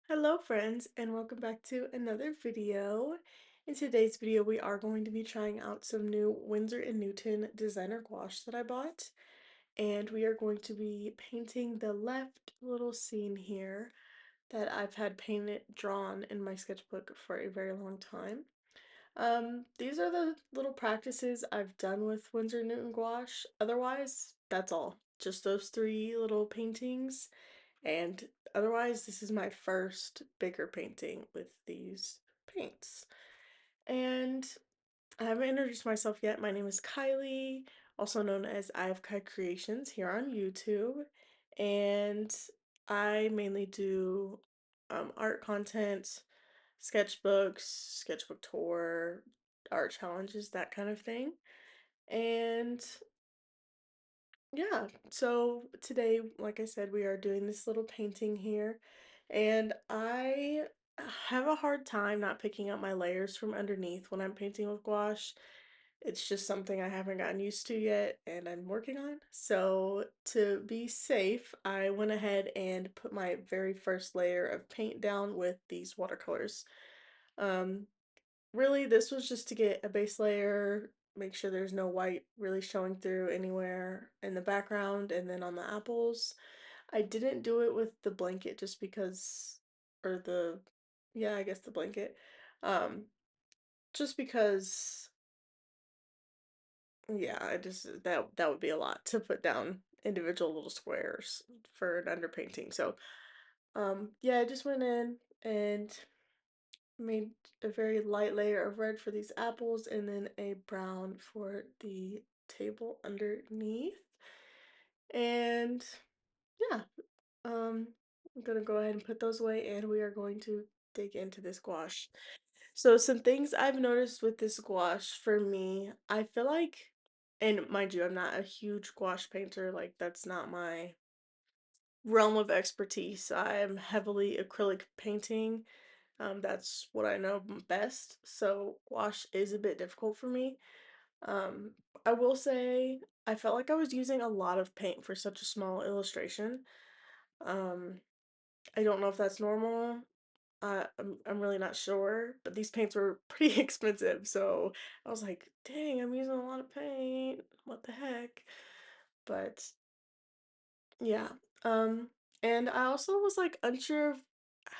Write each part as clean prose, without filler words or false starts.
Hello friends and welcome back to another video. In today's video we are going to be trying out some new Windsor and Newton designer gouache that I bought, and we are going to be painting the left little scene here that I've had painted drawn in my sketchbook for a very long time. These are the little practices I've done with Windsor and Newton gouache. Otherwise, that's all. Just those three little paintings, and otherwise, this is my first bigger painting with these paints. And I haven't introduced myself yet. My name is Kylie, also known as I Have Kai Creations here on YouTube. And I mainly do art content, sketchbooks, sketchbook tour, art challenges, that kind of thing. And yeah, so today, like I said, we are doing this little painting here, and I have a hard time not picking up my layers from underneath when I'm painting with gouache. It's just something I haven't gotten used to yet, and I'm working on. So to be safe, I went ahead and put my very first layer of paint down with these watercolors. Um, Really, this was just to get a base layer, make sure there's no white really showing through anywhere in the background, and then on the apples. I didn't do it with the blanket just because, or the, yeah, I guess the blanket. Um, just because, yeah, I just, that would be a lot to put down individual little squares for an underpainting. So, yeah, I just went in and made a very light layer of red for these apples and then a brown for the table underneath. And yeah, I'm gonna go ahead and put those away and we are going to dig into this gouache. So some things I've noticed with this gouache for me, I feel like, and mind you, I'm not a huge gouache painter, like that's not my realm of expertise. I am heavily acrylic painting. That's what I know best. So gouache is a bit difficult for me. Um, I will say I felt like I was using a lot of paint for such a small illustration. Um, I don't know if that's normal. I'm really not sure, but these paints were pretty expensive, so I was like, dang, I'm using a lot of paint. What the heck? But yeah. Um, and I also was like unsure of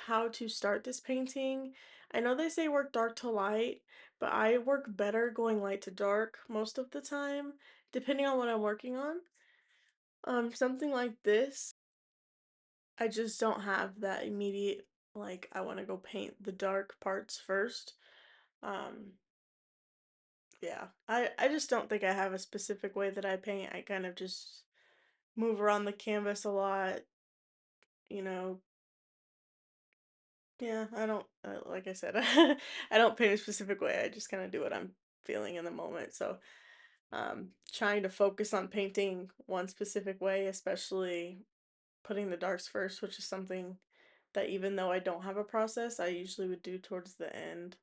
how to start this painting. I know they say work dark to light, but I work better going light to dark most of the time, depending on what I'm working on. Something like this, I just don't have that immediate, like, I want to go paint the dark parts first. Um, yeah, I just don't think I have a specific way that I paint. I kind of just move around the canvas a lot, you know, yeah, I don't, like I said, I don't paint a specific way. I just kind of do what I'm feeling in the moment. So, trying to focus on painting one specific way, especially putting the darks first, which is something that even though I don't have a process, I usually would do towards the end.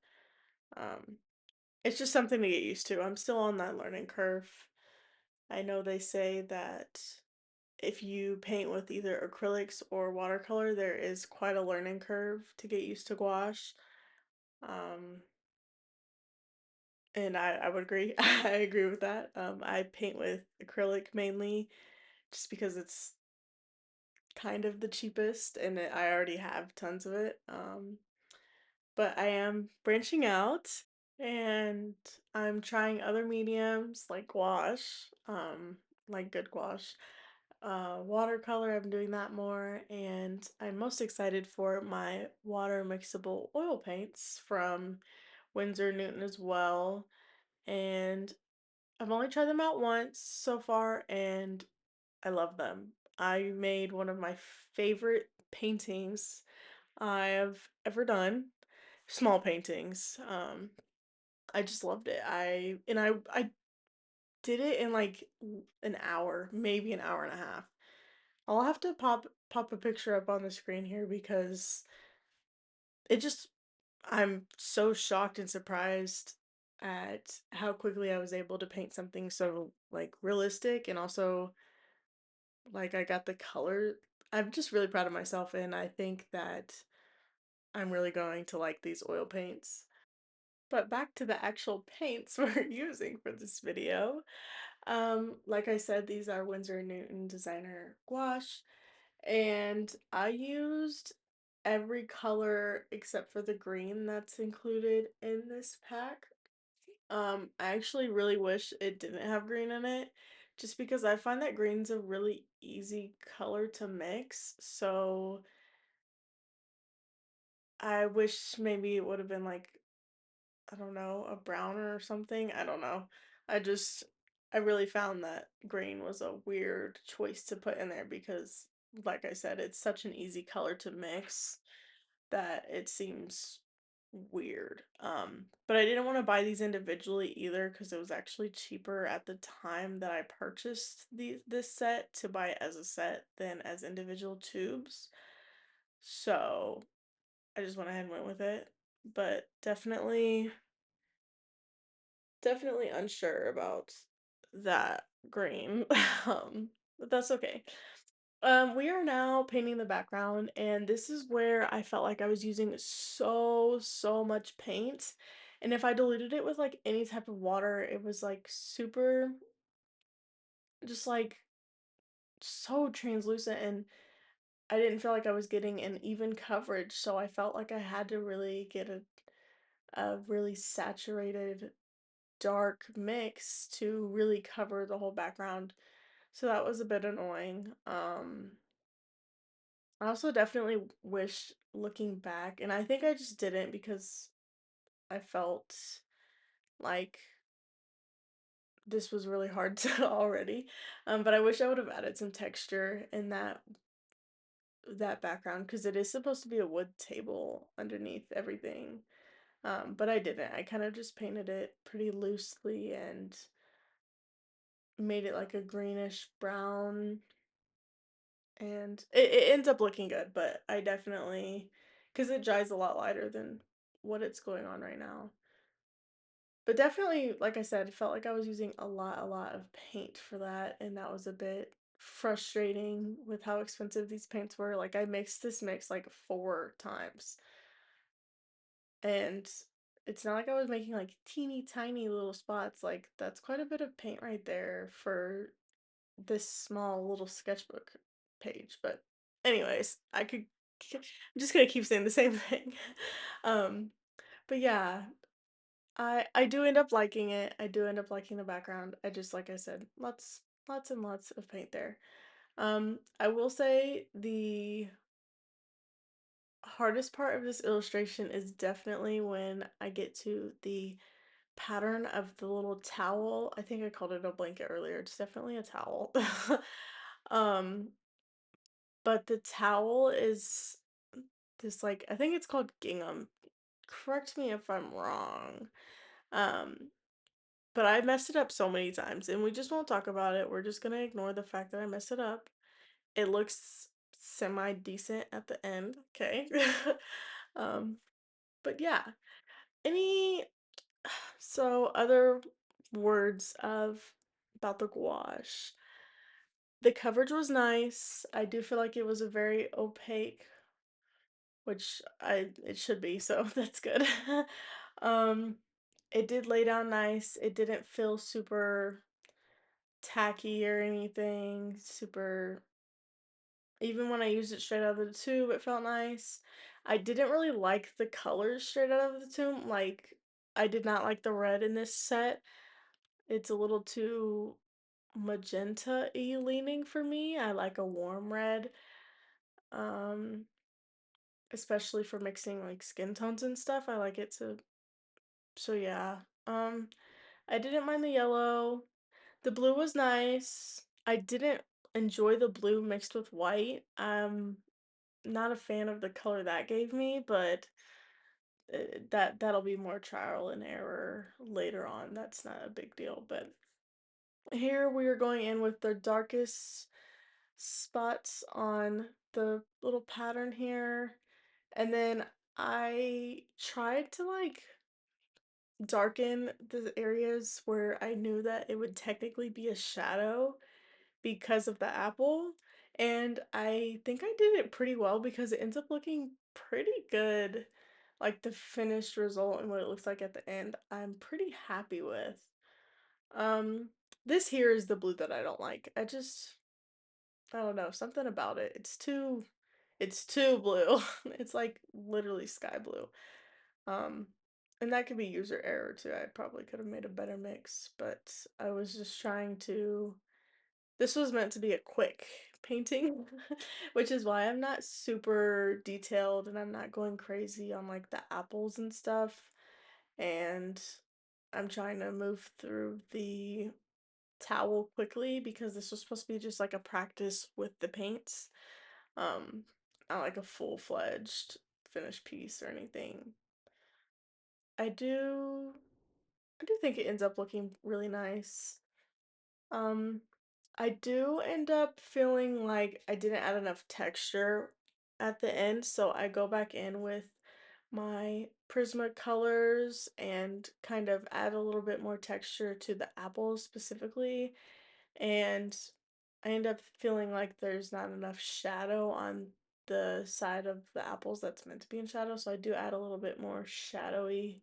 Um, it's just something to get used to. I'm still on that learning curve. I know they say that if you paint with either acrylics or watercolor, there is quite a learning curve to get used to gouache. Um, and I would agree. I agree with that. I paint with acrylic mainly just because it's kind of the cheapest and I already have tons of it. But I am branching out and I'm trying other mediums like gouache, like good gouache. Watercolor, I'm doing that more, and I'm most excited for my water mixable oil paints from Windsor Newton as well. And I've only tried them out once so far, and I love them. I made one of my favorite paintings I've ever done. Small paintings. I just loved it. I did it in like an hour, maybe an hour and a half. I'll have to pop a picture up on the screen here because it just I'm so shocked and surprised at how quickly I was able to paint something so like realistic, and also like I got the color. I'm just really proud of myself, and I think that I'm really going to like these oil paints. But back to the actual paints we're using for this video. Like I said, these are Windsor and Newton designer gouache, and I used every color except for the green that's included in this pack. I actually really wish it didn't have green in it, just because I find that green's a really easy color to mix. So I wish maybe it would have been like, I don't know, a brown or something. I don't know. I just, I really found that green was a weird choice to put in there because, like I said, it's such an easy color to mix that it seems weird. But I didn't want to buy these individually either because it was actually cheaper at the time that I purchased this set to buy it as a set than as individual tubes. So I just went ahead and went with it. But definitely unsure about that green. But that's okay. We are now painting the background, and this is where I felt like I was using so much paint. And if I diluted it with like any type of water, it was like super, just like so translucent, and I didn't feel like I was getting an even coverage. So I felt like I had to really get a really saturated dark mix to really cover the whole background. So that was a bit annoying. I also definitely wish looking back, and I think I just didn't because I felt like this was really hard to already. But I wish I would have added some texture in that background because it is supposed to be a wood table underneath everything. But I didn't. I kind of just painted it pretty loosely and made it like a greenish brown, and it ends up looking good, but I definitely, because it dries a lot lighter than what it's going on right now. But definitely, like I said, it felt like I was using a lot of paint for that, and that was a bit frustrating with how expensive these paints were. Like I mixed this mix like 4 times, and it's not like I was making like teeny tiny little spots. Like that's quite a bit of paint right there for this small little sketchbook page. But anyways, I'm just gonna keep saying the same thing. um but yeah, I do end up liking it. I do end up liking the background. I just, like I said, lots and lots of paint there. I will say the hardest part of this illustration is definitely when I get to the pattern of the little towel. I think I called it a blanket earlier. It's definitely a towel. um but the towel is this, like, I think it's called gingham. Correct me if I'm wrong. Um, but I messed it up so many times and we just won't talk about it. We're just gonna ignore the fact that I messed it up. It looks semi decent at the end, okay? um, but yeah. Any so other words of about the gouache. The coverage was nice. I do feel like it was a very opaque, which it should be, so that's good. um it did lay down nice. It didn't feel super tacky or anything. Super, even when I used it straight out of the tube, it felt nice. I didn't really like the colors straight out of the tube. Like I did not like the red in this set. It's a little too magenta-y leaning for me. I like a warm red. Um especially for mixing like skin tones and stuff. I like it to, so yeah. I didn't mind the yellow. The blue was nice. I didn't enjoy the blue mixed with white. Not a fan of the color that gave me, but that'll be more trial and error later on. That's not a big deal, but here we are going in with the darkest spots on the little pattern here. And then I tried to like darken the areas where I knew that it would technically be a shadow because of the apple. And I think I did it pretty well because it ends up looking pretty good. Like the finished result and what it looks like at the end, I'm pretty happy with. Um, this here is the blue that I don't like. I don't know, something about it. It's too blue. It's like literally sky blue. Um, and that could be user error too. I probably could have made a better mix, but I was just trying to. This was meant to be a quick painting, which is why I'm not super detailed and I'm not going crazy on like the apples and stuff. And I'm trying to move through the towel quickly because this was supposed to be just like a practice with the paints. Not like a full-fledged finished piece or anything. I do I do think it ends up looking really nice. Um, I do end up feeling like I didn't add enough texture at the end, so I go back in with my Prismacolors and kind of add a little bit more texture to the apples specifically, and I end up feeling like there's not enough shadow on the side of the apples that's meant to be in shadow, so I do add a little bit more shadowy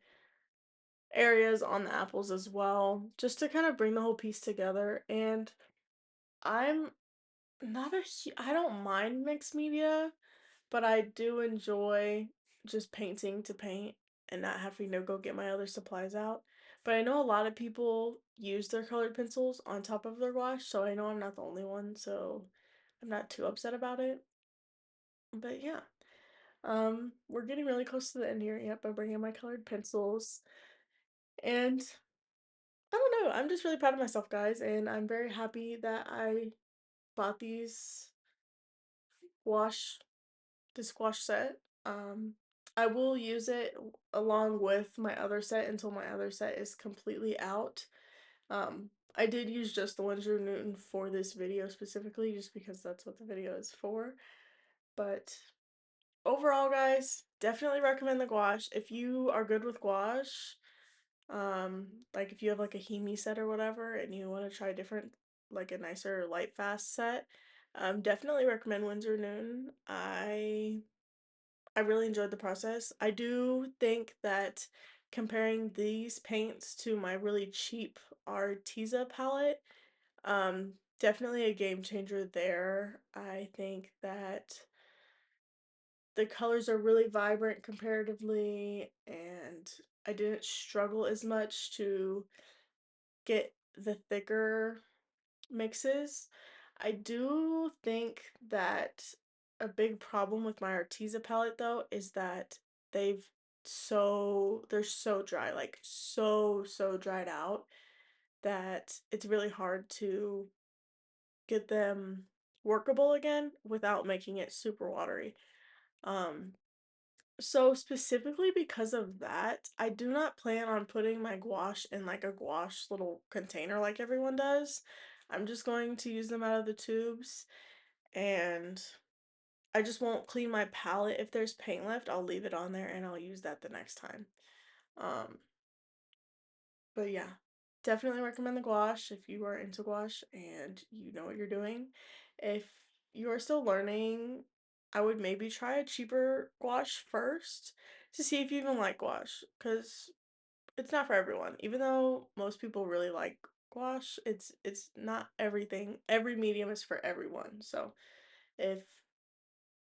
areas on the apples as well, just to kind of bring the whole piece together. And I'm not I don't mind mixed media, but I do enjoy just painting to paint and not having to go get my other supplies out. But I know a lot of people use their colored pencils on top of their gouache, so I know I'm not the only one, so I'm not too upset about it. But yeah, we're getting really close to the end here. Yep, I'm bringing my colored pencils, and I don't know. I'm just really proud of myself, guys, and I'm very happy that I bought wash this gouache set. I will use it along with my other set until my other set is completely out. I did use just the Windsor and Newton for this video specifically, just because that's what the video is for. But overall, guys, definitely recommend the gouache. If you are good with gouache, like if you have like a Hemi set or whatever and you want to try different, like a nicer light fast set, definitely recommend Windsor Newton. I really enjoyed the process. I do think that comparing these paints to my really cheap Arteza palette, definitely a game changer there. I think that the colors are really vibrant comparatively, and I didn't struggle as much to get the thicker mixes. I do think that a big problem with my Arteza palette though is that they've they're so dry, like so dried out that it's really hard to get them workable again without making it super watery. Um so specifically because of that, I do not plan on putting my gouache in like a gouache little container like everyone does. I'm just going to use them out of the tubes, and I just won't clean my palette. If there's paint left, I'll leave it on there and I'll use that the next time. Um, but yeah, definitely recommend the gouache if you are into gouache and you know what you're doing. If you are still learning, I would maybe try a cheaper gouache first to see if you even like gouache, because it's not for everyone. Even though most people really like gouache, it's not everything. Every medium is for everyone. So if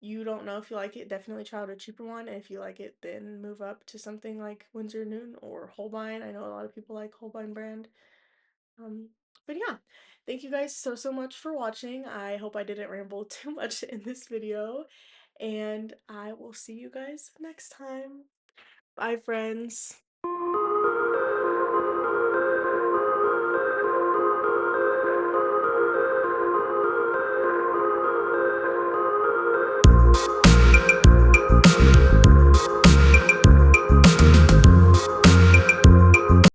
you don't know if you like it, definitely try out a cheaper one. And if you like it, then move up to something like Windsor Noon or Holbein. I know a lot of people like Holbein brand. Um, but yeah, thank you guys so much for watching. I hope I didn't ramble too much in this video, and I will see you guys next time. Bye, friends.